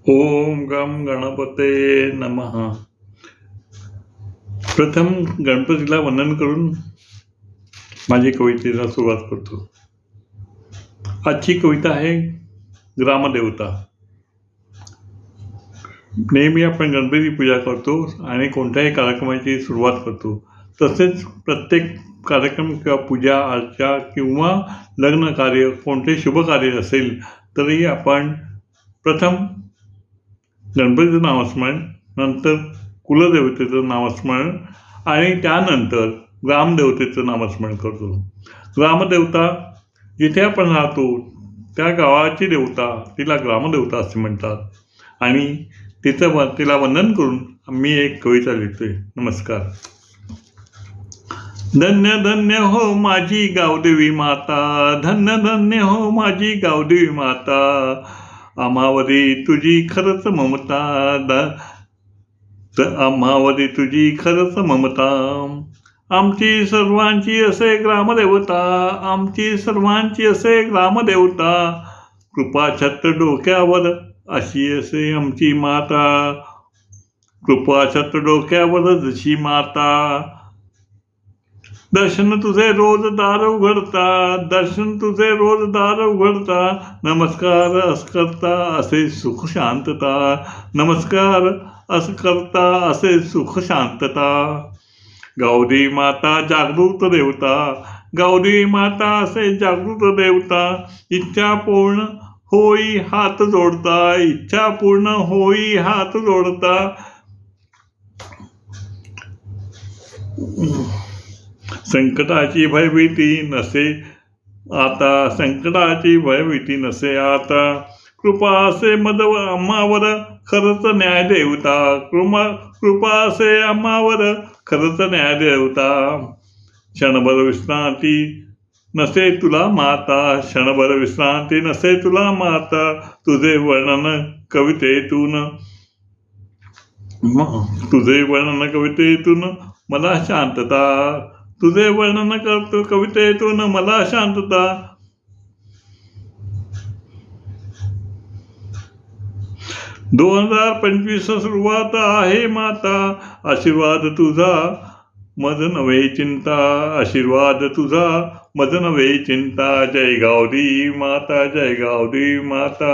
ओम गम गणपते नमः. प्रथम गणपतीला वंदन करून माझी कवितेला सुरुवात करतो. आजची कविता आहे ग्रामदेवता. नेहमी आपण गणपती पूजा करतो आणि कोणत्याही कार्यक्रमाची सुरुवात करतो. तसेच प्रत्येक कार्यक्रम किंवा पूजा अर्चा किंवा लग्न कार्य कोणते शुभ कार्य असेल तरी आपण प्रथम गणपतीचं नामस्मरण, नंतर कुलदेवतेचं नामस्मरण आणि त्यानंतर ग्रामदेवतेचं नामस्मरण करतो. ग्रामदेवता जिथे आपण राहतो त्या गावाची देवता तिला ग्रामदेवता असे म्हणतात आणि तिला वंदन करून मी एक कविता लिहितोय. नमस्कार. धन्य धन्य हो माझी गावदेवी माता, धन्य धन्य हो माझी गावदेवी माता, आम्हावरी तुझी खरंच ममता, आम्हावरी तुझी खरंच ममता, आमची सर्वांची असे ग्रामदेवता, आमची सर्वांची असे ग्रामदेवता, कृपा छत्र डोक्यावर अशी असे आमची माता, कृपा छत्र डोक्यावर जशी माता, दर्शन तुझे रोज दार उघडता, दर्शन तुझे रोज दार उघडता, नमस्कार अस करता असे सुख शांतता, नमस्कार अस करता असे सुख शांतता, गौरी माता जागृत देवता, गौरी माता असे जागृत देवता, इच्छा पूर्ण होई हात जोडता, इच्छा पूर्ण होई हात जोडता, संकटाची भयभीती नसे आता, संकटाची भयभीती नसे आता, कृपा असे आम्हावर खरंच न्याय देवता, कृपा असे आम्हावर खरंच न्याय देवता, क्षणभर विश्रांती नसे तुला माता, क्षणभर विश्रांती नसे तुला माता, तुझे वर्णन कवितेतून मला शांतता, तुझे वर्णन करतो कवितेतून मला शांतता, 2025 सुरुवात आहे माता, आशीर्वाद तुझा मज नव्हे चिंता, आशीर्वाद तुझा मज नव्हे चिंता, जय गौरी माता, जय गौरी माता.